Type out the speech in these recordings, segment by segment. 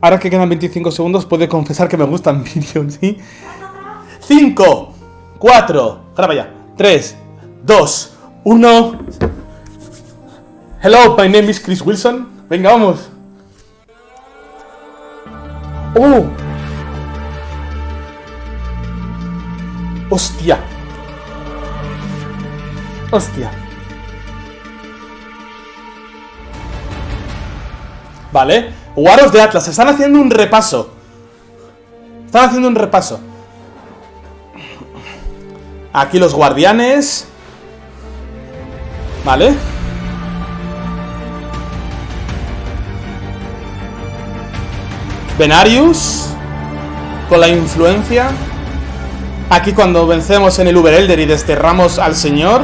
Ahora que quedan 25 segundos, puedo confesar que me gustan Minions, ¿sí? 5, 4, graba ya. 3, 2, 1. Hello, my name is Chris Wilson. Venga, vamos. ¡Oh! ¡Hostia! ¡Hostia! Vale. War of the Atlas. Están haciendo un repaso. Aquí los guardianes. Vale. Venarius. Con la influencia. Aquí cuando vencemos en el Uber Elder y desterramos al señor.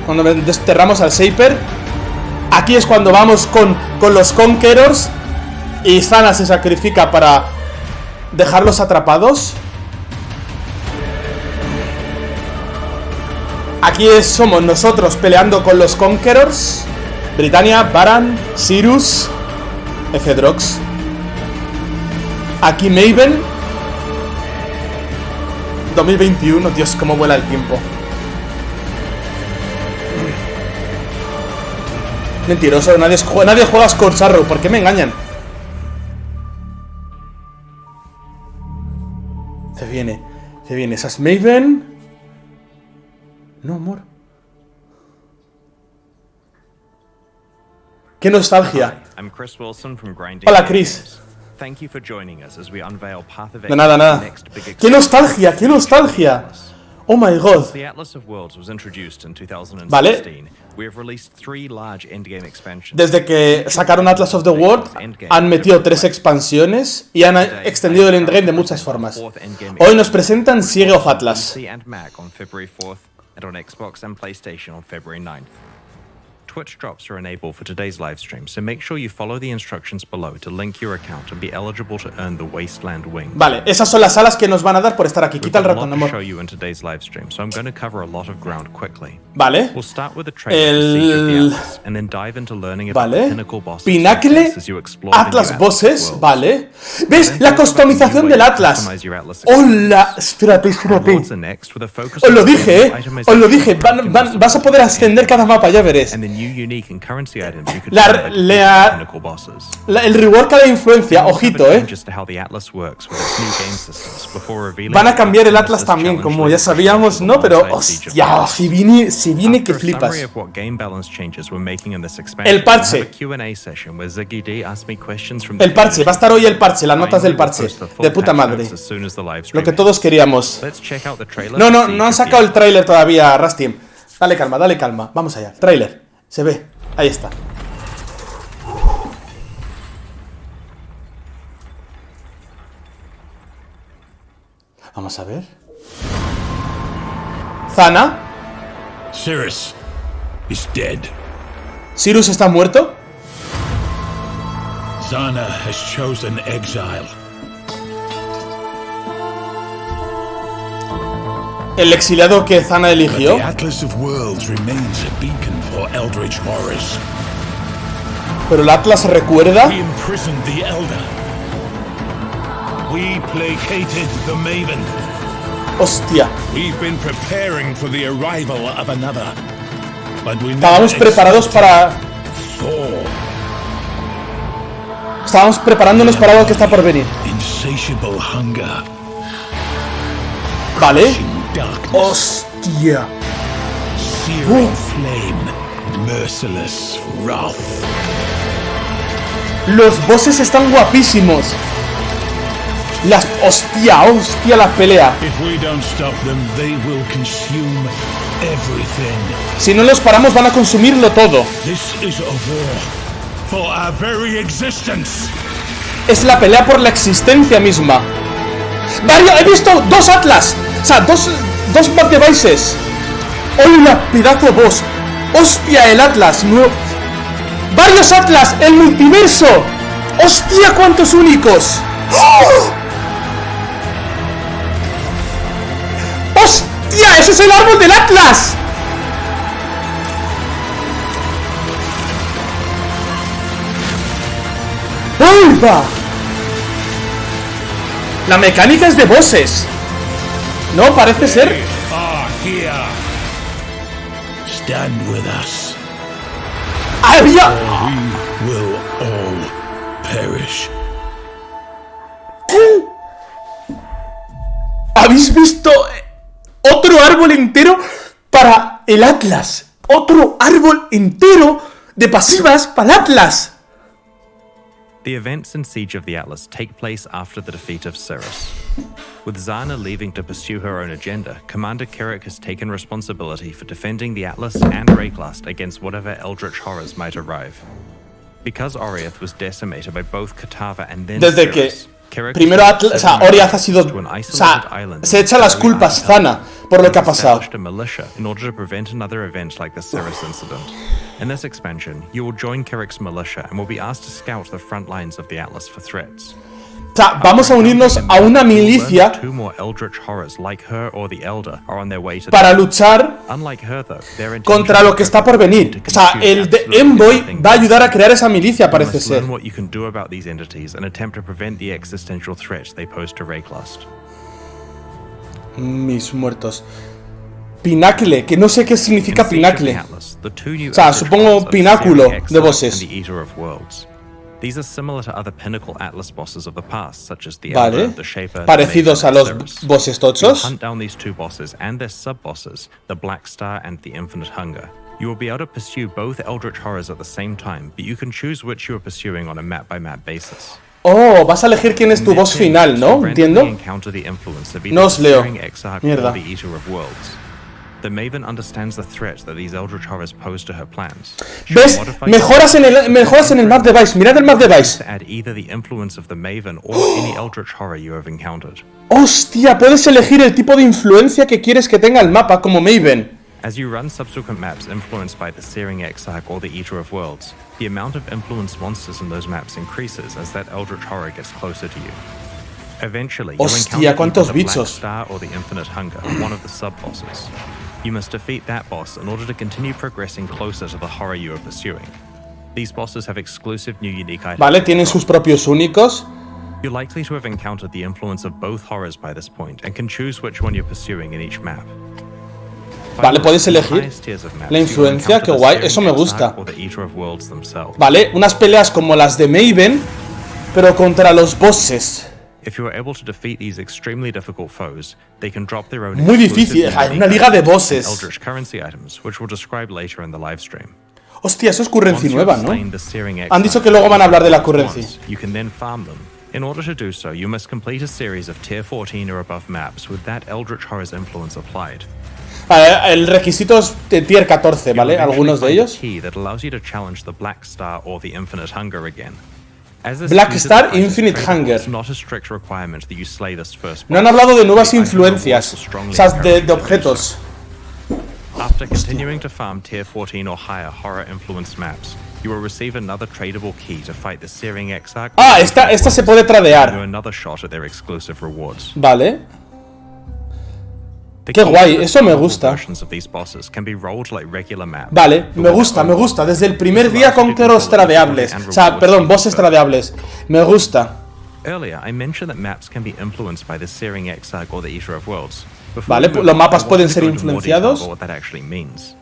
Cuando desterramos al Shaper. Aquí es cuando vamos con los Conquerors. Y Zana se sacrifica para dejarlos atrapados. Aquí somos nosotros peleando con los Conquerors. Britannia, Baran, Cyrus, F-Drox. Aquí Maven. 2021, Dios, cómo vuela el tiempo. Mentiroso, nadie juega con Sarro. ¿Por qué me engañan? Se viene. Esas Maven. No, amor. ¡Qué nostalgia! Hola, Chris. De nada. ¡Qué nostalgia! ¡Oh, my God! Vale. Desde que sacaron Atlas of the World, han metido 3 expansiones y han extendido el endgame de muchas formas. Hoy nos presentan Siege of Atlas. Twitch drops are enabled for today's live stream, so make sure you follow the instructions below to link your account and be eligible to earn the Wasteland Wing. Vale, esas son las alas que nos van a dar por estar aquí. Quita el ratón, amor. Show you in today's live stream, so I'm going to cover a lot of ground quickly. Vale. We'll start with the trailer and then dive into learning about the pinnacle bosses. Pinacle Atlas bosses, vale. ¿Ves? La customización del Atlas. Hola, espérate. Os lo dije, vas a poder ascender cada mapa, ya veréis. El rework cada influencia, ojito, Van a cambiar el Atlas también, como ya sabíamos, ¿no? Pero, hostia, si viene que flipas. El parche. Va a estar hoy el parche, las notas del parche. De puta madre. Lo que todos queríamos. No han sacado el tráiler todavía, Rastim. Dale calma. Vamos allá. Tráiler. Se ve. Ahí está. Vamos a ver. Zana. Cyrus is dead. ¿Cyrus está muerto? Zana has chosen exile. El exiliado que Zana eligió. The Atlas of Worlds remains a beacon for eldritch horrors. Pero el Atlas recuerda. We imprisoned the Elder. We placated the Maven. Hostia. We've been preparing for the arrival of another. But we Estábamos preparados para. Estábamos preparándonos para algo que está por venir. Insatiable hunger. Vale. Hostia. Searing flame, merciless wrath. Los bosses están guapísimos. Hostia, la pelea. If we don't stop them, they will consume everything. Si no los paramos, van a consumirlo todo. This is a war for our very existence. Es la pelea por la existencia misma. He visto 2 Atlas. O sea, dos Back Devices. ¡Hola, pedazo boss! ¡Hostia, el Atlas! ¡Varios Atlas! ¡El multiverso! ¡Hostia, cuántos únicos! ¡Oh! ¡Hostia! ¡Ese es el árbol del Atlas! ¡Uy, va! La mecánica es de bosses. No, parece ser. They are here. Stand with us, ¡Había! or we will all perish. ¿Habéis visto otro árbol entero para el Atlas? Otro árbol entero de pasivas para el Atlas. The events in Siege of the Atlas take place after the defeat of Cirrus. With Zana leaving to pursue her own agenda, Commander Kirik has taken responsibility for defending the Atlas and Rayclast against whatever eldritch horrors might arrive. Because Oriath was decimated by both Katava and then Desde que Cirrus, Kirik primero has o sea, Oriath ha sido, o sea, se echa las culpas Zana por lo que ha pasado. established a militia in order to prevent another event like the Cirrus incident. In this expansion, you will join Kirik's militia and will be asked to scout the front lines of the Atlas for threats. O sea, vamos a unirnos a una milicia Two more eldritch horrors like her or the Elder are on their way to para luchar Unlike her, though, their intention contra lo que está por venir. O sea, el de Envoy va a ayudar a crear esa milicia, You parece must ser. learn what you can do about these entities and attempt to prevent the existential threat they pose to Rayclast. Mis muertos. Pinacle, que no sé qué significa In Siege of the pinacle. Atlas, the two new O sea, eldritch supongo horrors are pináculo Searing de Exarch bosses. and the Eater of Worlds. These are similar to other pinnacle Atlas bosses of the past, such as the Vale. Elder, the Shaper, Parecidos the a Maven, los and Cirrus. bosses You'll tochos. hunt down these two bosses and their sub-bosses, the Black Star and the Infinite Hunger. You will be able to pursue both eldritch horrors at the same time, but you can choose which you are pursuing on a map-by-map basis. Oh, vas a elegir quién es tu boss final, ¿no? ¿Entiendo? No os leo. Mierda. The Maven understands the threat that these eldritch horrors pose to her plans. ¿Ves? Mejoras en el map device. Mirad el map device. To add either the influence of the Maven or any eldritch horror you have encountered. Hostia, puedes elegir el tipo de influencia que quieres que tenga el mapa como Maven. As you run subsequent maps influenced by the Searing Exarch or the Eater of Worlds, the amount of influenced monsters in those maps increases as that eldritch horror gets closer to you. Eventually, you'll Hostia, encounter ¿cuántos either the Black bichos? Star or the Infinite Hunger, one of the sub-bosses. You must defeat that boss in order to continue progressing closer to the horror you are pursuing. These bosses have exclusive new unique items. Vale, tienen sus propios únicos. You're likely to have encountered the influence of both horrors by this point and can choose which one you're pursuing in each map. Vale, puedes elegir la influencia, qué guay, eso me gusta. Vale, unas peleas como las de Maven, pero contra los bosses. If you are able to defeat these extremely difficult foes, they can drop their own Muy difícil, exclusive hay una liga de bosses. eldritch currency items, which we'll describe later in the live stream. Hostia, eso es currency Once nueva, you've ¿no? slain the Searing Han dicho Exarch que luego van a hablar de la once, currency. You can then farm them. In order to do so, you must complete a series of tier 14 or above maps with that eldritch horror's influence applied. Vale, el requisito es de tier 14, ¿vale? Algunos de ellos. Key that allows you to challenge the Black Star or the Infinite Hunger again. As this Black uses Star, the fighters Infinite tradable, Hunger. It's not a strict requirement that you slay this first No han boss. hablado de nuevas The items influencias, rewards are strongly o sea, de encouraged to do objetos. so. After continuing to farm tier 14 or higher horror influenced maps, you will receive another tradable key to fight the Searing Exarch. Ah, esta se puede giving you tradear. another shot at their exclusive rewards. Vale. The Qué keys guay, to the eso me farmable gusta. versions of these bosses can be rolled like regular maps. Vale, me gusta, me gusta. Desde el primer día conqueros tradeables. O sea, perdón, bosses tradeables. Me gusta. Earlier, I mentioned that maps can be influenced by the Searing Exarch or the Eater of Worlds. Before Vale, we move los on, mapas I pueden wanted to ser go into more detail influenciados. about what that actually means.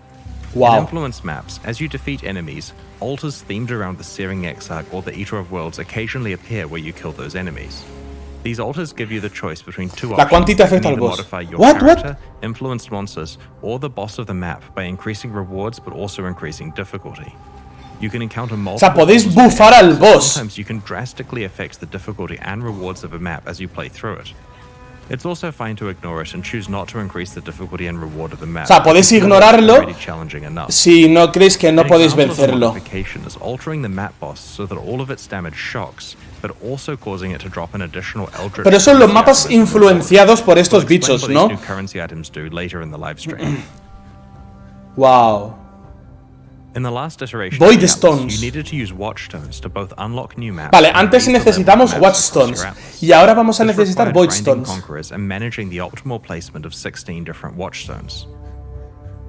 In Wow. influenced maps, as you defeat enemies, altars themed around the Searing Exarch or the Eater of Worlds occasionally appear where you kill those enemies. These altars give you the choice between two La options. cuantita You can afecta al either boss. modify your What? character, influenced monsters, or the boss of the map by increasing rewards but also increasing difficulty. You can encounter multiple podéis bosses bufar and al boss. Sometimes you can drastically affect the difficulty and rewards of a map as you play through it. It's also fine to ignore it and choose not to increase the difficulty and reward of the map. O sea, podéis if you know it's ignorarlo already challenging enough. si no creéis que no An podéis example of a vencerlo. modification is altering the map boss so that all of its damage shocks, but also causing it to drop an additional eldritch. Pero son los currency mapas item. influenciados por estos We'll explain bichos, what ¿no? these new currency items do later in the live stream. Wow. In the last iteration Void of the Atlas, Stones. you needed to use Watchstones to both unlock new maps. Vale, and antes release the necesitamos level maps across Watchstones. your Atlas. Y ahora vamos a This necesitar required Void grinding Stones. conquerors and managing the optimal placement of 16 different Watchstones.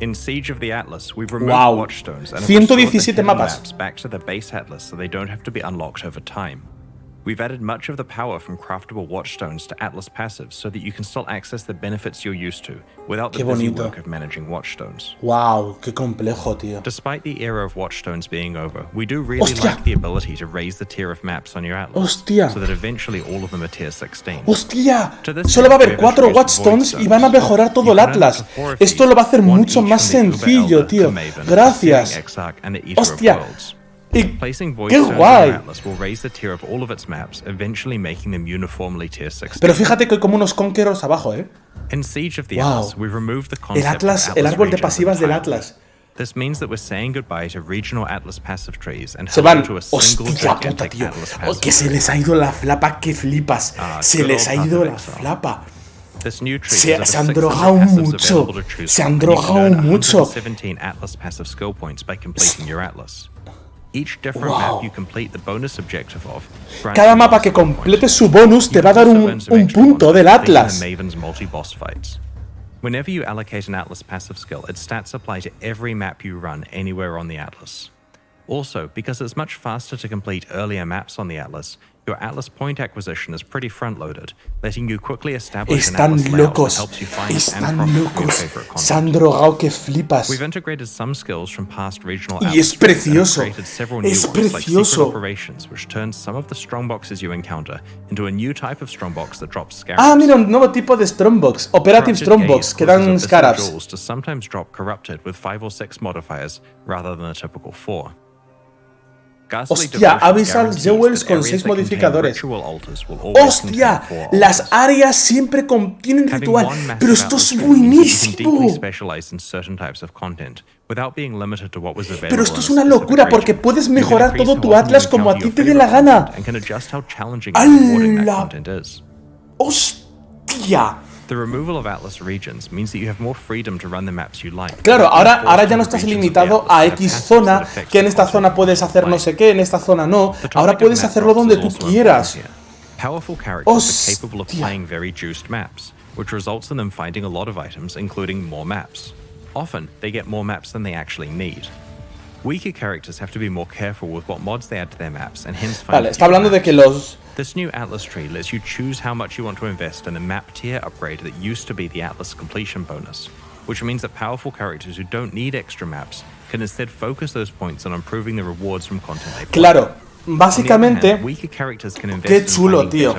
In Siege of the Atlas, we've removed Wow. Watchstones and have restored the 117 hidden mapas. maps back to the base Atlas so they don't have to be unlocked over time. We've added much of the power from craftable watchstones to Atlas passives so that you can still access the benefits you're used to without the busy work of managing watchstones. Wow, qué complejo, tío. Despite the era of watchstones being over, we do really like the ability to raise the tier of maps on your Atlas so that eventually all of them are tier 16. ¡Hostia! Solo va a haber 4 watchstones y van a mejorar todo el Atlas. Esto lo va a hacer mucho más sencillo, tío. Gracias. ¡Hostia! ¡Qué guay! Pero fíjate que hay como unos conquerors abajo, ¿eh? Wow. El Atlas, el árbol de pasivas del Atlas. This means that we're saying goodbye to regional Atlas passive trees and se van. to a single ¡Hostia puta, tío! Oh, que se les ha ido la flapa, que flipas. Se les ha ido la flapa. Se han drogado mucho. Se han drogado mucho. Wow. Cada mapa que complete su bonus te va a dar un punto del Atlas. Whenever you allocate an Atlas passive skill, its stats apply to every map you run anywhere on the Atlas. Also, because it's much faster to complete earlier maps on the Atlas, your Atlas point acquisition is pretty front-loaded, letting you quickly establish an Atlas layout that helps you find and profit your favorite content. Se han drogado que flipas. We've integrated some skills from past regional Y es precioso. created several new ones like secret operations, which turns some of the strongboxes you encounter into a new type of strongbox that drops scarabs. Ah, mira, un nuevo tipo de strongbox, Operative Strongbox, que dan scarabs. To sometimes drop corrupted with 5 or 6 modifiers rather than a typical 4. Hostia, Abyssal Jewels con 6 modificadores. Hostia, las áreas siempre contienen ritual, pero esto es buenísimo. Pero esto es una locura porque puedes mejorar todo tu Atlas como a ti te dé la gana. ¡Hala! ¡Hostia! The removal of Atlas regions means that you have more freedom to run the maps you like. Claro, ahora ya no estás limitado a X zona, que en esta zona puedes hacer no sé qué, en esta zona no. Ahora puedes hacerlo donde tú quieras. Powerful characters are capable of playing very juiced maps, which results in them finding a lot of items, including more maps. Often, they get more maps than they actually need. Weaker characters have to be more careful with what mods they add to their maps, and hence find Vale, está hablando de que los... This new Atlas tree lets you choose how much you want to invest in a map tier upgrade that used to be the Atlas completion bonus, which means that powerful characters who don't need extra maps can instead focus those points on improving the rewards from content they play. Claro, básicamente, qué chulo, tío.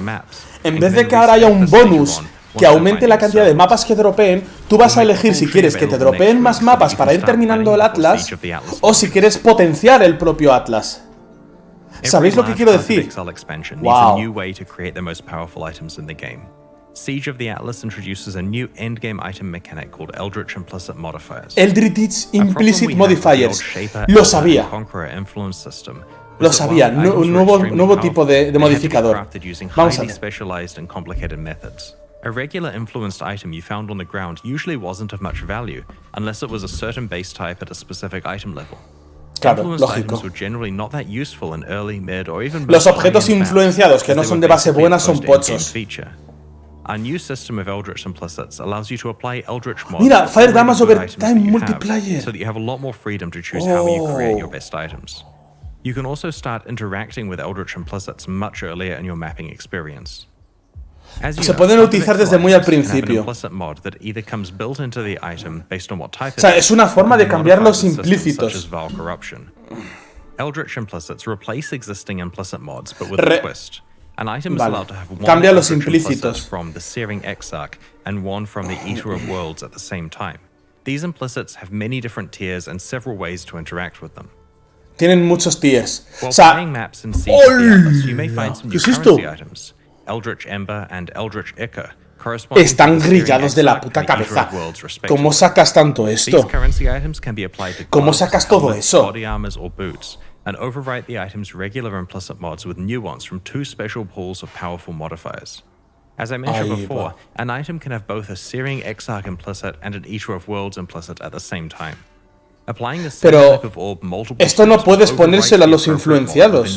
En vez de que ahora haya un bonus que aumente la cantidad de mapas que dropeen, tú vas a elegir si quieres que te dropeen más mapas para ir terminando el Atlas o si quieres potenciar el propio Atlas. ¿Sabéis lo que quiero decir? Wow. Siege of the Atlas introduces a new endgame item mechanic called Eldritch Implicit Modifiers. Eldritch Implicit Modifiers. Lo sabía. Lo sabía. Un nuevo tipo de modificador. Vamos a ver. A regular influenced item you found on the ground usually wasn't of much value unless it was a certain base type at a specific item level. Claro, lógico. Los objetos influenciados que no son de base buena son pochos. Mira, Fire Damage Overtime Multiplier. So that you have a lot more freedom to choose how you create your best items. You can also start interacting with Eldritch Implicits much earlier in your mapping experience. Se pueden utilizar desde muy al principio. O sea, es una forma de cambiar los implícitos. Eldritch Implicits replace existing implicit mods, but with a twist. An item is allowed to have one Cambia los Eldritch implícitos Implicit from the Searing Exarch and one from the Eater of Worlds at the same time. These implicits have many different tiers and several ways to interact with them. Tienen muchos tiers. While O sea, playing maps in Siege of the Atlas, you may find some new currency items. Eldritch Ember and Eldritch Ichor correspond están grillados de la puta cabeza. ¿Cómo sacas tanto esto? ¿Cómo sacas todo eso? Body armors or boots, and overwrite the item's regular implicit mods with new ones from 2 special pools of powerful modifiers. As I mentioned before, an item can have both a Searing Exarch implicit and an Eater of Worlds implicit at the same time. Applying the same type of orb multiple esto no puedes ponérselo a los influenciados.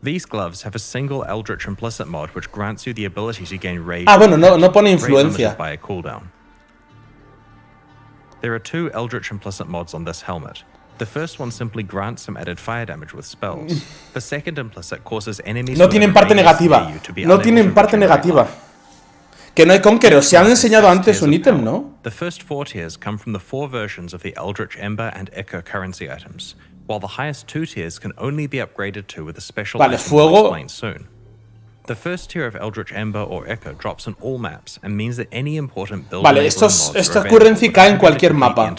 These gloves have a single Eldritch Implicit mod which grants you the ability to gain rage. Bueno, no pone influencia. By a cooldown. There are 2 Eldritch Implicit mods on this helmet. The first one simply grants some added fire damage with spells. The second implicit causes enemies No tienen parte negativa. No tienen parte negativa. Que no hay Conqueror. Se han enseñado antes un ítem, ¿no? The first 4 tiers come from the 4 versions of the Eldritch Ember and Echo currency items, while the highest 2 tiers can only be upgraded to with a special Vale, item fuego. we'll explain soon. The first tier of Eldritch Ember or Echo drops on all maps and means that any important build Vale, esta currency cae en cualquier mapa.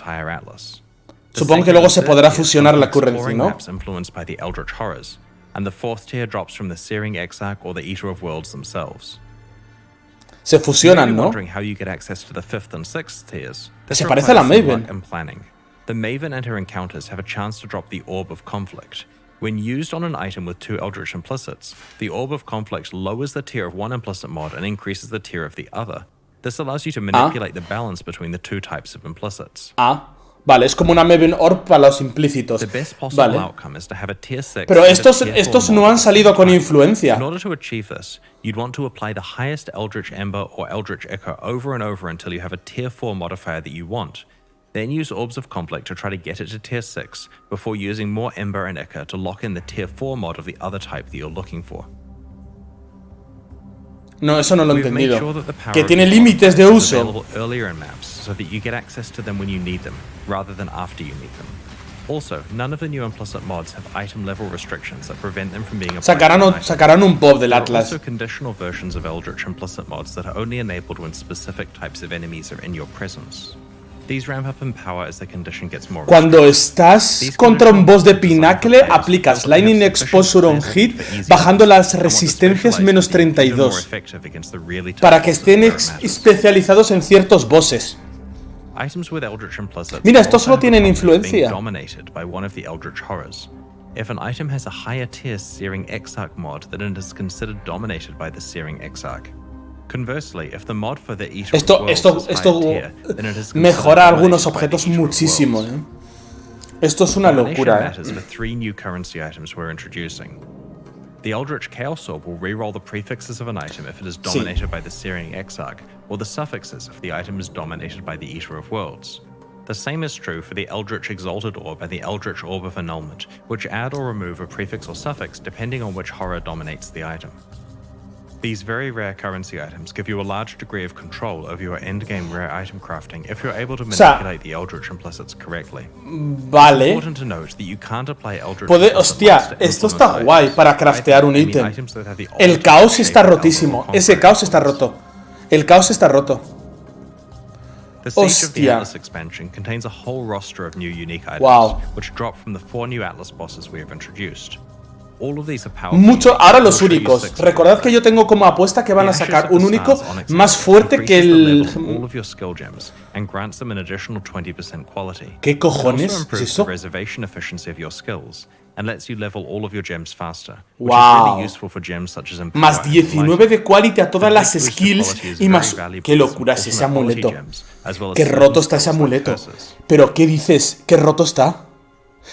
Supongo que luego se podrá fusionar la currency, ¿no? Influenced by the Eldritch Horrors, and the 4th tier drops from the Searing Exarch or the Eater of Worlds themselves. Se fusionan, ¿no? Wondering how you get access to the 5th and 6th tiers. Se parece a la Maven. And planning. The Maven and her encounters have a chance to drop the Orb of Conflict. When used on an item with 2 Eldritch implicits, the Orb of Conflict lowers the tier of one implicit mod and increases the tier of the other. This allows you to manipulate the balance between the 2 types of implicits. Vale, es como una Maven Orb para los implícitos. Vale. Pero estos no han salido con influencia. In order to achieve this, you'd want to apply the highest Eldritch Ember or Eldritch Echo over and over until you have a tier 4 modifier that you want. Then use Orbs of Conflict to try to get it to tier 6 before using more Ember and Echo to lock in the tier 4 mod of the other type that you're looking for. No, eso no lo he entendido. Que tiene límites de uso. So that you get access to them when you need them, rather than after you need them. Also, none of the new implicit mods have item level restrictions that prevent them from being applied. Sacarán un pop del Atlas. There are also conditional versions of Eldritch implicit mods that are only enabled when specific types of enemies are in your presence. These ramp up in power as the condition gets more Cuando estás contra un boss de Pinacle, aplicas Lightning Exposure on Hit, bajando las resistencias menos 32, para que estén especializados en ciertos bosses. Mira, estos solo tienen influencia. If an item has a higher tier Searing Exarch mod, then it is considered dominated by the Searing Exarch. Conversely, if the mod for the Eater of Worlds is high tier, then it is mejora algunos objetos muchísimo, ¿eh? Esto es una locura, ¿eh? The 3 new currency items we're introducing. The Eldritch Chaos Orb will reroll the prefixes of an item if it is dominated by the Searing Exarch, or the suffixes if the item is dominated by the Eater of Worlds. The same is true for the Eldritch Exalted Orb and the Eldritch Orb of Annulment, which add or remove a prefix or suffix depending on which horror dominates the item. These very rare currency items give you a large degree of control over your endgame rare item crafting if you're able to manipulate the Eldritch implicits correctly. Vale. It's important to note that you can't apply Eldritch hostia, esto está guay para craftear un ítem. El caos está rotísimo. Ese caos está roto. El caos está roto. The Siege of the Atlas expansion contains a whole roster of new unique items, which drop from the 4 new Atlas bosses we have introduced. Ahora los únicos. Recordad que yo tengo como apuesta que van a sacar un único más fuerte que el... ¿Qué cojones es eso? Wow. Más 19 de quality a todas las skills y más... ¡Qué locura es ese amuleto! ¡Qué roto está ese amuleto! ¿Pero qué dices? ¿Qué roto está?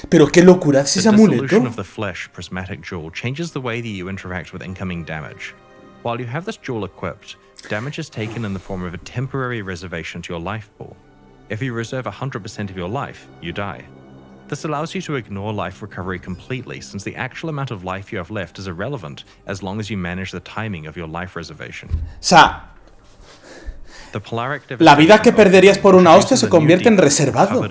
Pero qué locura es ese amuleto. The dissolution of the flesh prismatic jewel changes the way that you interact with incoming damage. While you have this jewel equipped, damage is taken in the form of a temporary reservation to your life pool. If you reserve 100% of your life, you die. This allows you to ignore life recovery completely, since the actual amount of life you have left is irrelevant as long as you manage the timing of your life reservation. O sea, la vida que perderías por una hostia se convierte en reservado.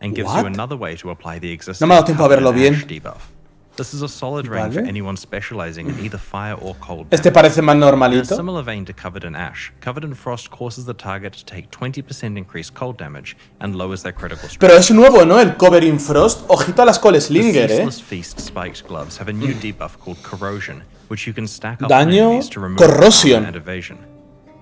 And gives you another way to apply the existing no me ha dado tiempo a verlo bien. Debuff. This is a solid rain for anyone specializing in either fire or cold. Este parece más normalito. In a similar vein to Covered in Ash, Covered in Frost causes the target to take 20% increased cold damage and lowers their critical strength. Pero es nuevo, ¿no? El Covered in Frost. Ojito a las Coleslinger, The Ceaseless Feast spiked gloves have a new debuff called Corrosion, which you can stack up Daño, to remove corrosión. And evasion.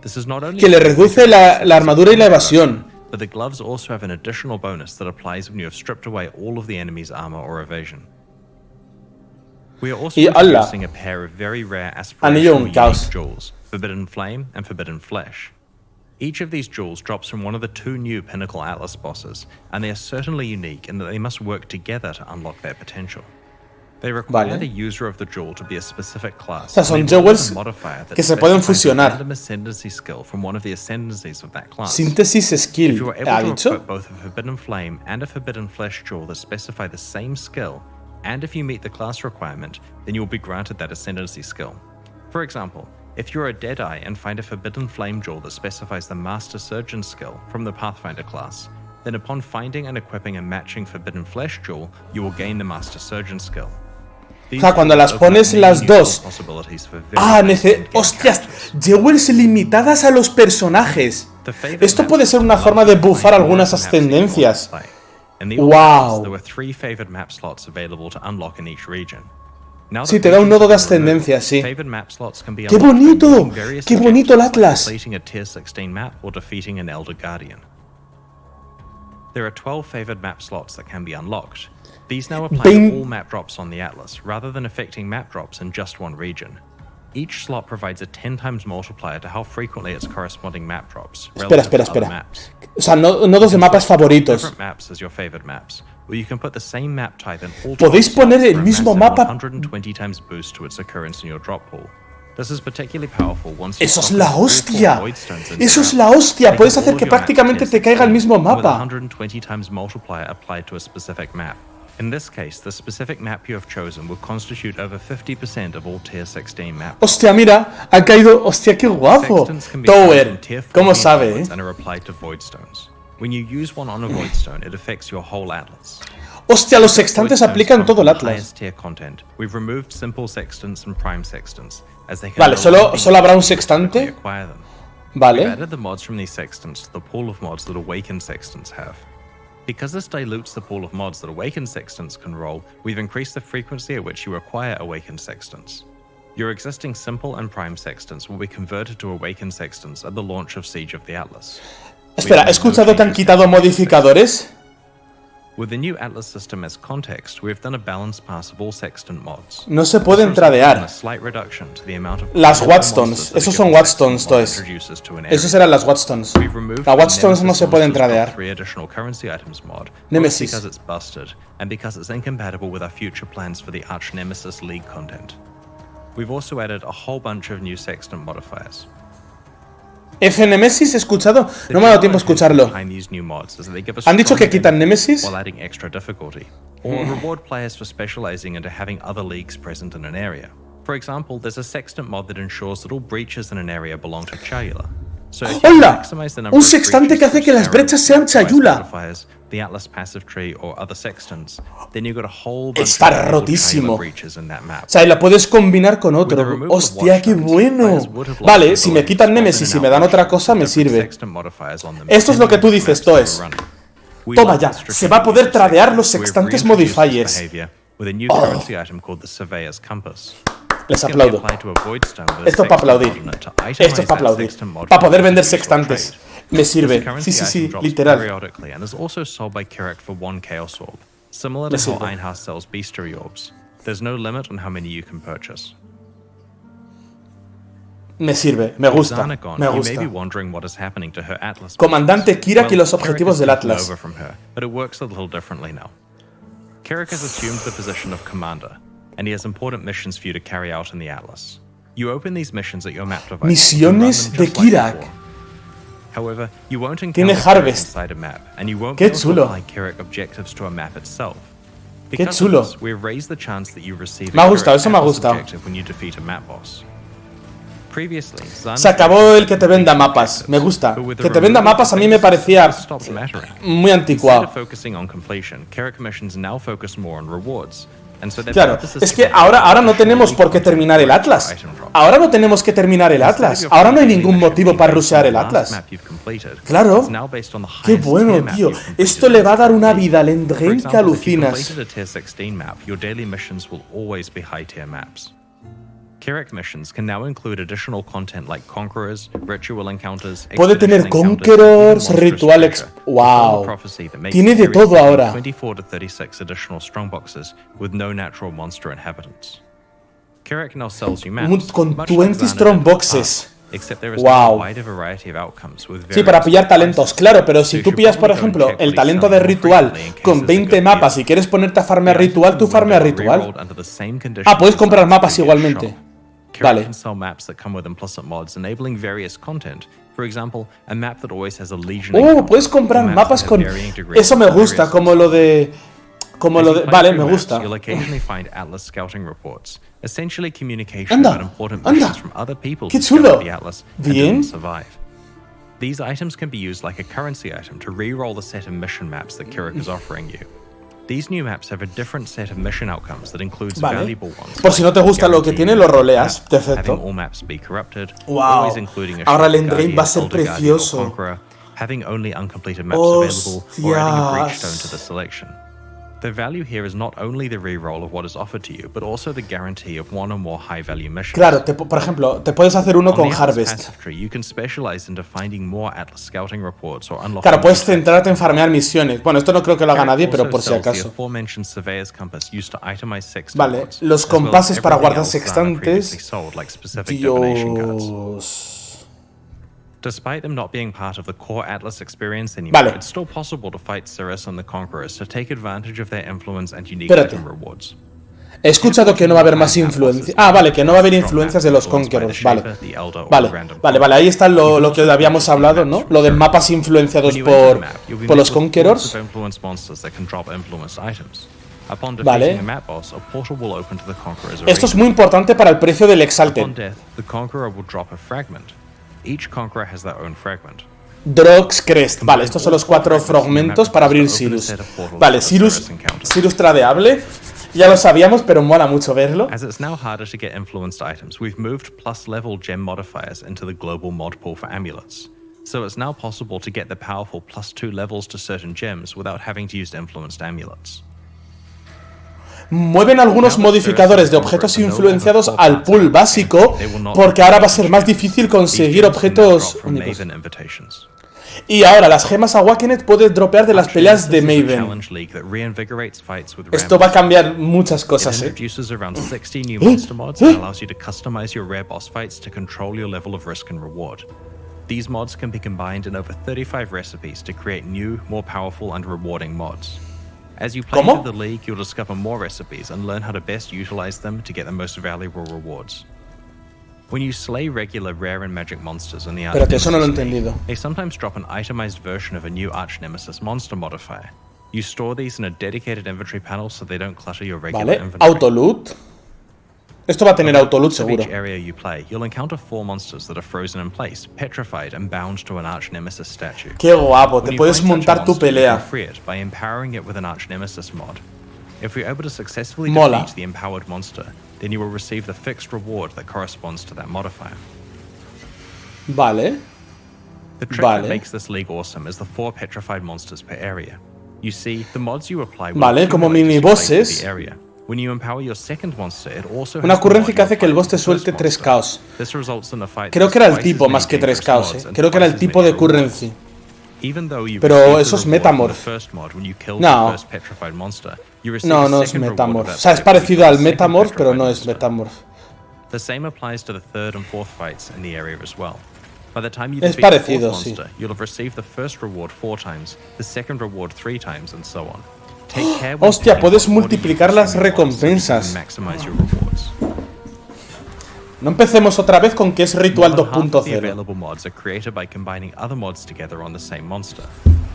This is not only que le reduce la armadura y la evasión. But the gloves also have an additional bonus that applies when you have stripped away all of the enemy's armor or evasion. We are also introducing a pair of very rare aspirational unique jewels, Forbidden Flame and Forbidden Flesh. Each of these jewels drops from one of the 2 new Pinnacle Atlas bosses, and they are certainly unique in that they must work together to unlock their potential. They require Vale. the user of the jewel to be a specific class. O sea, son and they will jewels have a modifier that que se pueden specifies a fusionar. random ascendancy skill from one of the ascendancies of that class. Síntesis If skill. you are able ¿Ha to dicho? equip both a Forbidden Flame and a Forbidden Flesh jewel that specify the same skill, and if you meet the class requirement, then you will be granted that ascendancy skill. For example, if you're a Deadeye and find a Forbidden Flame jewel that specifies the Master Surgeon skill from the Pathfinder class, then upon finding and equipping a matching Forbidden Flesh jewel, you will gain the Master Surgeon skill. O sea, cuando las pones las dos. Hostias, jewels limitadas a los personajes. Esto puede ser una forma de buffar algunas ascendencias. Wow. Sí, te da un nodo de ascendencia, sí. ¡Qué bonito! ¡Qué bonito el Atlas! There are 12 favored map slots that can be unlocked. These now apply to all map drops on the Atlas, rather than affecting map drops in just one region. Each slot provides a 10 times multiplier to how frequently its corresponding map drops. Espera. O sea, nodos de mapas favoritos. Maps as your favored maps, or you can put the same map type in all. Podéis poner el mismo mapa. 120 times boost to its occurrence in your drop pool. This is particularly powerful once ¡Eso es la hostia! ¡Eso es la hostia! Puedes hacer que prácticamente te caiga el mismo mapa. 120 times multiplier applied to a specific map. In this case, the specific map you have chosen will constitute over 50% of all Tier 16 maps. Hostia, mira, ha caído. Hostia, qué guapo. Tower, ¿cómo sabe? And are applied to void stones. When you use one on a void stone, it affects your whole atlas. Hostia, los sextantes aplican todo el Atlas. We've removed simple sextants and prime sextants, as they can Vale, solo habrá un sextante. acquire them. We've Vale. added the mods from these sextants to the pool of mods that awakened sextants have. Because this dilutes the pool of mods that awakened sextants can roll, we've increased the frequency at which you acquire awakened sextants. Your existing simple and prime sextants will be converted to awakened sextants at the launch of Siege of the Atlas. Espera, ¿he escuchado que han quitado modificadores? With the new Atlas system as context, we have done a balanced pass of all sextant mods. No se pueden tradear. Las Watstones, esos son Watstones, todos. Esos eran las Watstones. Las Watstones no se pueden tradear. Nemesis. Because it's busted, and because it's incompatible with our future plans for the ARCHNEMESIS League content. We've also added a whole bunch of new sextant modifiers. Nemesis he escuchado, no me ha dado tiempo a escucharlo. ¿Han dicho que quitan Nemesis? Or reward players for specializing into having other leagues present in an area. For example, there's a sextant mod that ensures that all breaches in an area belong to Chayula. So if you ¡Hola! maximize the number Un of sextante que hace que las brechas sean Chayula. the Atlas passive tree or other sextants, then you've got a whole bunch Está of rotísimo. breaches in that map. O sea, y la puedes combinar con otro. ¡Hostia, qué bueno! Vale, si me quitan Nemesis y me dan otra cosa, me sirve. Esto es lo que tú dices, Toes. Toma ya, se va a poder tradear los sextantes modifiers. Oh. Les aplaudo. Esto es para aplaudir. Esto es para aplaudir. Para poder vender sextantes. Me sirve. Sí, sí, sí, literal. Similar to how Einhaus sells bestiary orbs. There's no limit on how many you can purchase. Me sirve, me gusta, me You gusta. may be wondering what is happening to her Atlas. Comandante Kirak y los objetivos del Kirak has Atlas. taken over from her, but it works a little differently now. Kirak has assumed the position of commander, and he has important missions for you to carry out in the Atlas. You open these missions at your map device. Misiones de Kirak. However, you won't Tiene encounter Kirak Harvest. inside a map, and you won't Qué be able to chulo. apply Kirak objectives to a map itself. Qué Because chulo. of this, we've raised the chance that you receive Me ha a gustado, Kirak eso me ha Atlas gustado. objective when you defeat a map boss. Previously, Se acabó el que te venda mapas. Me gusta. Que te venda mapas a mí me parecía muy anticuado. Claro, es que ahora no tenemos por qué terminar el Atlas. Ahora no tenemos que terminar el Atlas. Ahora no hay ningún motivo para rushear el Atlas. Claro. Qué bueno, tío. Esto le va a dar una vida al endgame que alucinas. Kirak missions can now include additional content like Conquerors, Ritual Encounters, Puede tener Expedition Encounters, Conquerors, even Ritual Monstrous Treasure, Wow. a prophecy that makes Tiene de Kirak todo ahora. 24 to 36 additional strongboxes with no natural monster inhabitants. Kirak now sells you maps, Con much 20 like Xana strong did in the boxes. past. except there is now a Wow. wider variety of outcomes with Sí, para various pillar talentos, prices. claro, pero So si you tú should pillas, por probably go and ejemplo, check el what he's talento de selling more ritual frequently in case con it's a 20 good mapas deal. y quieres ponerte a The farmear items ritual, in tú the farmeas window are ritual. rerolled under the same conditions Ah, puedes as comprar its mapas previous igualmente. shop. Carrot Vale. can sell maps that come with implicit mods enabling various content. For example, a map that always has a legion encounter, Puedes comprar or maps mapas that have con... varying degrees Eso of me gusta, various como lo de... As you play Vale, through me maps, gusta. you'll occasionally find Atlas scouting reports, essentially communication Anda, about important anda. missions from other people Qué who scouted chulo. the Atlas and Bien. didn't survive. These items can be used like a currency item to re-roll the set of mission maps that Kirik is offering you. These new maps have a different set of mission outcomes that includes Vale. valuable ones. Por si no te gusta lo que tiene, lo roleas. Perfecto. Having all maps be corrupted, Wow. always including a Ahora el Shadow endgame Guardian, va a ser Elder Guardian, or precioso. Conqueror, having only uncompleted maps available, or adding a Breachstone to the selection. The value here is not only the reroll of what is offered to you, but also the guarantee of one or more high-value missions. Claro, por ejemplo, te puedes hacer uno On con the Atlas Harvest. passive tree, you can specialize into finding more Atlas scouting reports or unlocking Claro, puedes new centrarte en farmear misiones. Bueno, esto no creo que lo haga Carrot nadie, pero also por si sells the acaso. aforementioned surveyor's compass used to itemize sextant Vale, mods, los as well as compases para everything guardar else Zana previously sextantes. sold, like specific divination cards. Dios. Despite them not being part of the core Atlas experience anymore, Vale. it's still possible to fight Cirrus and the Conquerors to take advantage of their influence and unique Espérate. item rewards. He escuchado que no va a haber más influencia. Ah, vale, que no va a haber influencias de los Conquerors. Vale. Vale, ahí está lo que habíamos hablado, ¿no? Lo de mapas influenciados por los Conquerors. Vale. Esto es muy importante para el precio del Exalted. Drox Crest. Vale, estos son los 4 fragmentos para abrir Sirus. Vale, Sirus tradeable. Ya lo sabíamos, pero mola mucho verlo. As it's now harder to get influenced items, we've moved plus level gem modifiers into the global mod pool for amulets. So it's now possible to get the powerful +2 levels to certain gems without having to use influenced amulets. Mueven algunos modificadores de objetos influenciados al pool básico, porque ahora va a ser más difícil conseguir objetos únicos. Y ahora las gemas Awakened puedes dropear de las peleas de Maven. Esto va a cambiar muchas cosas, It introduces around 60 new monster mods and allows you to customize your rare boss fights to control your level of risk and reward. These mods can be combined in over 35 recipes to create new, more powerful and rewarding mods. As you play through the league, you'll discover more recipes and learn how to best utilize them to get the most valuable rewards. When you slay regular rare and magic monsters in the Espérate, eso no lo he Archnemesis entendido. league, they sometimes drop an itemized version of a new Archnemesis monster modifier. You store these in a dedicated inventory panel so they don't clutter your regular Vale, inventory. autoloot. Esto va a tener autoloot For each seguro. area you play, you'll encounter 4 monsters that are frozen in place, petrified, and bound to an Archnemesis statue. Qué guapo, When te you puedes find such a montar tu monster, you pelea. can free it by empowering it with an Archnemesis mod. If you're able to successfully Mola. defeat the empowered monster, then you will receive the fixed reward that corresponds to that modifier. Vale. The trick Vale. that makes this league awesome is the 4 petrified monsters per area. You see, the mods you apply will Vale, como accumulate as you play through mini-bosses. the area. When you empower your second monster, it also Una has the ocurrencia mod que you hace que el applied boss to te the suelte first 3 monster. caos. This results in a fight Creo with que era el twice as tipo many más que 3 dangerous caos, mods and Creo que era el twice as tipo many de rewards. currency. Even though you Pero received eso es the reward from Metamorph. the first mod when you killed No. the first petrified monster, you receive No, a no es second reward Metamorph. of O sea, es that fight parecido with al the second Metamorph, pero petrified no es monster. Metamorph. The same applies to the third and fourth fights in the area as well. By the time you Es defeat the parecido, fourth sí. monster, you'll have received the first reward 4 times, the second reward 3 times, and so on. Take care when Hostia, picking puedes what order you multiplicar consume las your mods so that you recompensas. can maximize your rewards. No empecemos otra vez con que es Ritual More than half of the 2.0. available mods are created by combining other mods together on the same monster.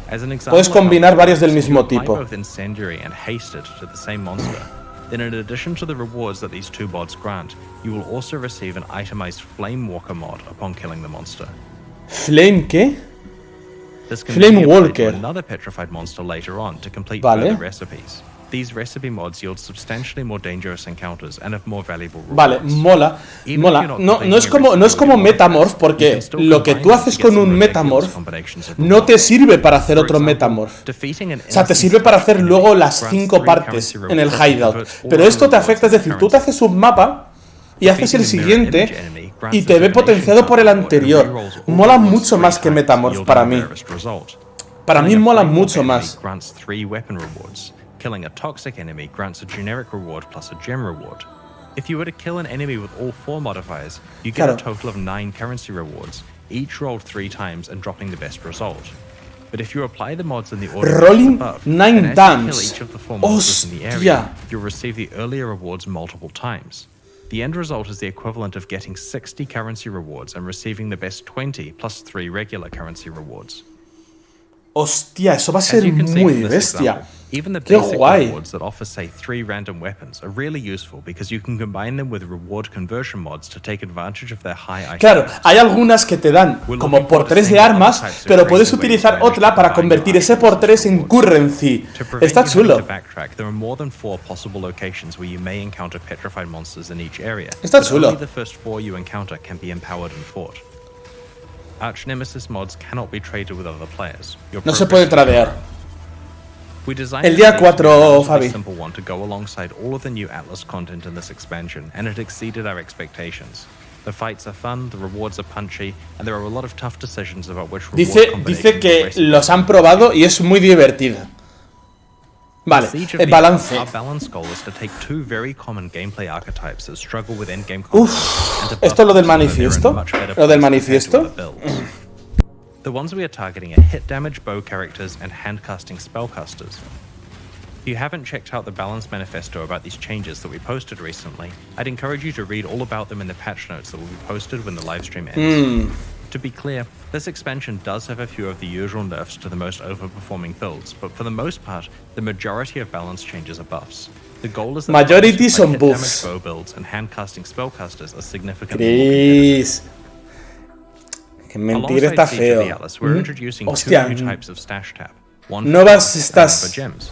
As an example Puedes of how combinar this varios del works, mismo you apply tipo. both Incendiary and Hasted to the same monster. Then in addition to the rewards that these 2 mods grant, you will also receive an itemized Flame Walker mod upon killing the monster. ¿Flame qué? This can Flame be applied to Walker. another petrified monster later on to complete Vale. further recipes. These recipe mods yield substantially more dangerous encounters and have more valuable rewards. Vale, mola. Even Mola. if you're not No, playing no es a como, no es recipe como with your Metamorph, mods, you porque can still lo que combine tú them haces to get con some un ridiculous Metamorph combinations of no te rewards. sirve para hacer For otro example, Metamorph. defeating an O sea, te instance sirve para of hacer enemy luego las grants 5 3 partes currency en el rewards and hideout. converts all Pero the esto te rewards afecta, es into decir, tú te currency. haces un mapa y haces el Defeating a mirror image siguiente enemy grants y a te ve divination potenciado por el card reward and anterior. rerolls all Mola rewards mucho 3 más que times, Metamorph yielding para the mí. rarest result. Para mí Killing a mola flame mucho walk enemy más. grants 3 weapon rewards. Killing a toxic enemy grants a generic reward plus a gem reward. If you were to kill an enemy with all 4 modifiers, you get Claro. a total of 9 currency rewards, each rolled 3 times and dropping the best result. But if you apply the mods in the order Rolling above, 9 then as you times. kill each of the 4 monsters in the Hostia. area, you'll receive the earlier rewards multiple times. The end result is the equivalent of getting 60 currency rewards and receiving the best 20 plus 3 regular currency rewards. Hostia, eso va a As ser you can see muy from this bestia. example, even the Qué basic guay. rewards that offer, say, 3 random weapons are really useful because you can combine them with reward conversion mods to take advantage of their high item Claro, counts. hay algunas que te dan como por 3 de armas, pero puedes utilizar otra para convertir ese por 3 en currency. To prevent Está you having chulo. to backtrack, there are more than 4 possible locations where you may encounter petrified monsters in each area. Está but chulo. Only the first 4 you encounter can be empowered and fought. ArchNemesis mods cannot be traded with other players. Your No se progress puede tradear. We designed El the día stage 4, to be a relatively Fabi. simple one to go alongside all of the new Atlas content in this expansion, and it exceeded our expectations. The fights are fun, the rewards are punchy, and there are a lot of tough decisions about which reward Dice combinations que will race against. los han probado y es muy divertido. Vale, Siege of el the balance. Atlas, our balance goal is to take 2 very common gameplay archetypes that struggle with endgame combat, and to buff ¿esto es lo del them so that they're in manifiesto? much better ¿Lo del place compared to manifiesto? other builds. The ones we are targeting are hit damage bow characters and handcasting spellcasters. If you haven't checked out the balance manifesto about these changes that we posted recently, I'd encourage you to read all about them in the patch notes that will be posted when the livestream ends. To be clear, this expansion does have a few of the usual nerfs to the most overperforming builds, but for the most part, the majority of balance changes are buffs. The goal is that Majority builds son like hit buffs. damage bow builds and handcasting spellcasters are significantly more competitive. Chris. Que mentir está Alongside Siege of the feo. Atlas, we're introducing 2 Hostia. new types of stash tab. One No for vas flasks and one estas for gems.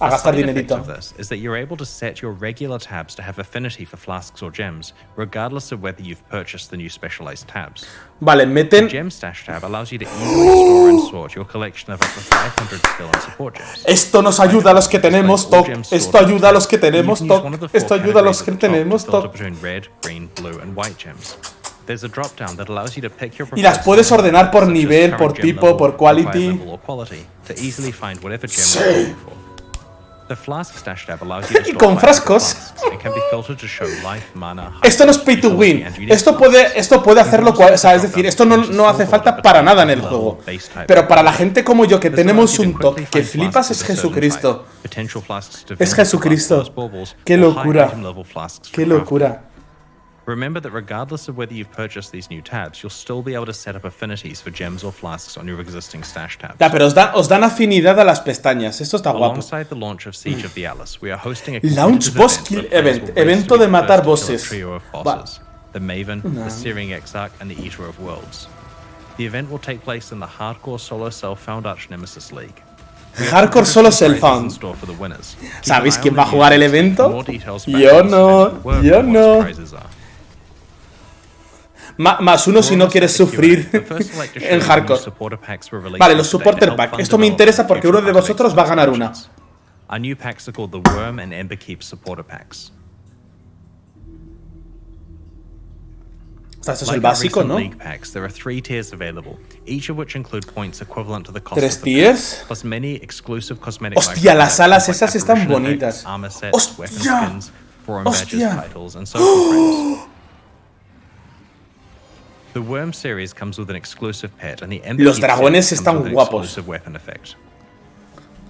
a The gastar side effect dinerito. of this is that you're able to set your regular tabs to have affinity for flasks or gems, regardless of whether you've purchased the new specialized tabs. Vale, The meten. gem stash tab allows you to easily store and sort your collection of up to 500 skill and support gems. Esto nos ayuda a los que tenemos TOC. Esto ayuda a los que tenemos You can use one TOC. of the 4 Esto ayuda a los que categories at the top tenemos to filter TOC. between red, green, blue, and white gems. There's a drop down that allows you to pick your Y las preferred puedes skill ordenar por such as nivel, current por gem tipo, level, por quality. required level, or quality to easily find whatever gem you're looking for. The flask stash tab allows you to Y store con 500 frascos. flasks and can be filtered to show life, mana, Esto no es pay to utility, win. and unique Esto flasks. puede hacerlo, o sea, es decir, esto no hace falta para nada en el juego. Pero para la gente como yo que This tenemos allows you to un TOC quickly que find flipas flasks es of a certain Jesucristo. type, potential flasks to Es vintage, Jesucristo. flasks, baubles, Qué or high locura. item level flasks for Qué crafting. locura. Remember that regardless of whether you've purchased these new tabs, you'll still be able to set up affinities for gems or flasks on your existing stash tabs. Ya, pero os dan afinidad a las pestañas. Esto está guapo. Alongside the launch of Siege of the Atlas, we are hosting a Launch competitive boss event kill where players event. will race Evento to be de the matar first to kill a bosses. trio of Va. bosses, the Maven, the Searing Exarch, and the Eater of Worlds. The event will take place in the hardcore solo self-found Archnemesis League. We have Hardcore some solo interesting prizes self-found. in store for the winners. Keep an ¿Sabéis eye quién on va a the jugar el news feed for evento? more details about Yo how this no, event will work yo and what no. its prizes are. Más uno si no quieres sufrir en hardcore. Vale, los supporter pack. Esto me interesa porque uno de vosotros va a ganar una. Our new packs are called the Worm and Emberkeep supporter packs. Esto es el Like our básico, recent ¿no? League packs, there are 3 tiers available, each of which include points equivalent to the cost 3 of the tiers. pack, plus many exclusive cosmetic Hostia, items las alas like esas están apparition bonitas. effects, armor sets, weapon Hostia. skins, forum badges, Hostia. titles, and social frames. The Worm series comes with an exclusive pet, and the Emberkeep Los dragones series están comes with an guapos. exclusive weapon effect.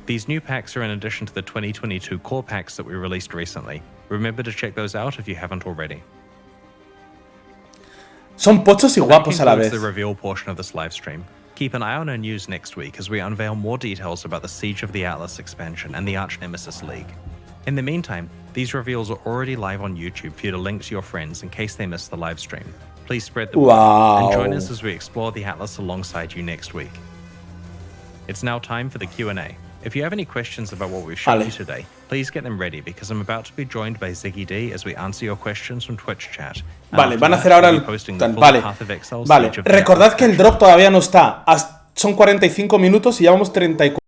These new packs are in addition to the 2022 core packs that we released recently. Remember to check those out if you haven't already. Son pochos y guapos a la Concludes vez. the reveal portion of this live stream. Keep an eye on our news next week as we unveil more details about the Siege of the Atlas expansion and the Archnemesis League. In the meantime, these reveals are already live on YouTube for you to link to your friends in case they miss the live stream. Please spread the word and join us as we explore the Atlas alongside you next week. It's now time for the Q&A. If you have any questions about what we've shown Vale. you today, please get them ready because I'm about to be joined by Ziggy D as we answer your questions from Twitch chat. And Vale, after van a that, hacer ahora we'll el... be posting the full Vale, Path of Exile vale. Siege of the Recordad Atlas que el drop todavía no está. Son 45 minutos y llevamos 34.